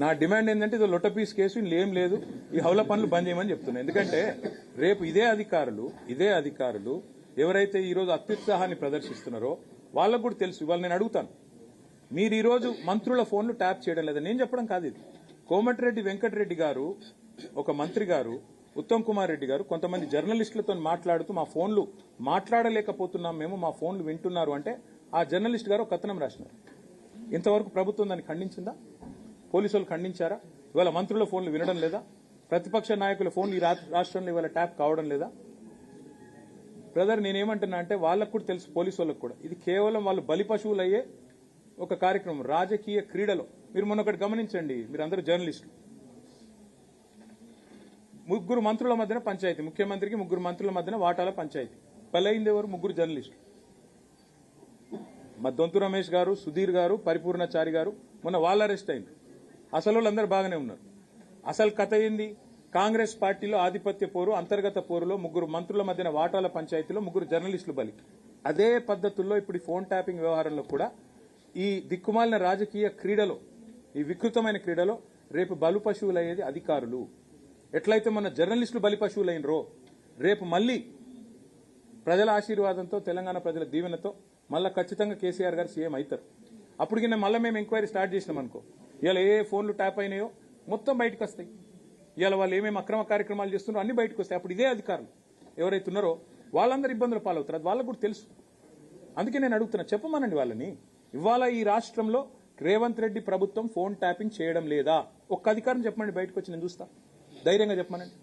నా డిమాండ్ ఏంటంటే ఇది లొట్టపీస్ కేసు ఇందులో ఏం లేదు, ఈ హౌల పనులు బంద్ చేయమని చెప్తున్నా. ఎందుకంటే రేపు ఇదే అధికారులు ఎవరైతే ఈ రోజు అత్యుత్సాహాన్ని ప్రదర్శిస్తున్నారో వాళ్ళకు కూడా తెలుసు. ఇవాళ నేను అడుగుతాను, మీరు ఈ రోజు మంత్రుల ఫోన్లు ట్యాప్ చేయడం లేదా? నేను చెప్పడం కాదు ఇది. కోమటిరెడ్డి వెంకటరెడ్డి గారు, ఒక మంత్రి గారు, ఉత్తమ్ కుమార్ రెడ్డి గారు కొంతమంది జర్నలిస్టులతో మాట్లాడుతూ మా ఫోన్లు మాట్లాడలేకపోతున్నాం మేము, మా ఫోన్లు వింటున్నారు అంటే ఆ జర్నలిస్ట్ గారు ఒక కథనం రాసినారు. ఇంతవరకు ప్రభుత్వం దాన్ని ఖండించిందా? పోలీసులు ఖండించారా? ఇవాళ మంత్రుల ఫోన్లు వినడం లేదా? ప్రతిపక్ష నాయకుల ఫోన్లు ఈ రాష్ట్రంలో ఇవాళ ట్యాప్ కావడం లేదా? బ్రదర్, నేనేమంటున్నా అంటే వాళ్ళకు కూడా తెలుసు, పోలీసు వాళ్ళకు కూడా, ఇది కేవలం వాళ్ళు బలి పశువులయ్యే ఒక కార్యక్రమం, రాజకీయ క్రీడలో. మీరు మొన్న ఒకటి గమనించండి, మీరందరూ జర్నలిస్టులు, ముగ్గురు మంత్రుల మధ్యన పంచాయతీ, ముఖ్యమంత్రికి ముగ్గురు మంత్రుల మధ్యన వాటాల పంచాయతీ. బలైంది ఎవరు? ముగ్గురు జర్నలిస్టులు. దొంతు రమేష్ గారు, సుధీర్ గారు, పరిపూర్ణచారి గారు మొన్న వాళ్ళు అరెస్ట్ అయింది. అసలు వాళ్ళందరూ బాగానే ఉన్నారు. అసలు కథ ఏంది? కాంగ్రెస్ పార్టీలో ఆధిపత్య పోరు, అంతర్గత పోరులో ముగ్గురు మంత్రుల మధ్యన వాటాల పంచాయతీలో ముగ్గురు జర్నలిస్టులు బలి. అదే పద్ధతుల్లో ఇప్పుడు ఈ ఫోన్ ట్యాపింగ్ వ్యవహారంలో కూడా ఈ దిక్కుమాలిన రాజకీయ క్రీడలో, ఈ వికృతమైన క్రీడలో రేపు బలు పశువులయ్యేది అధికారులు. ఎట్లయితే మన జర్నలిస్టులు బలి పశువులైనరో రేపు మళ్లీ ప్రజల ఆశీర్వాదంతో, తెలంగాణ ప్రజల దీవెనతో మళ్ళా ఖచ్చితంగా కేసీఆర్ గారు సీఎం అవుతారు. అప్పటికి మళ్ళీ మేము ఎంక్వైరీ స్టార్ట్ చేసినాం అనుకో, ఇవాళ ఏ ఫోన్లు ట్యాప్ అయినాయో మొత్తం బయటకు వస్తాయి. ఇవాళ వాళ్ళు ఏమేమి అక్రమ కార్యక్రమాలు చేస్తున్నారో అన్ని బయటకు వస్తాయి. అప్పుడు ఇదే అధికారులు ఎవరైతే ఉన్నారో వాళ్ళందరూ ఇబ్బందులు పాలవుతారు. అది వాళ్ళకు కూడా తెలుసు. అందుకే నేను అడుగుతున్నా, చెప్పమనండి వాళ్ళని. ఇవాళ ఈ రాష్ట్రంలో రేవంత్ రెడ్డి ప్రభుత్వం ఫోన్ ట్యాపింగ్ చేయడం లేదా? ఒక్క అధికారం చెప్పమండి బయటకు వచ్చి, నేను చూస్తా. ధైర్యంగా చెప్పమనండి.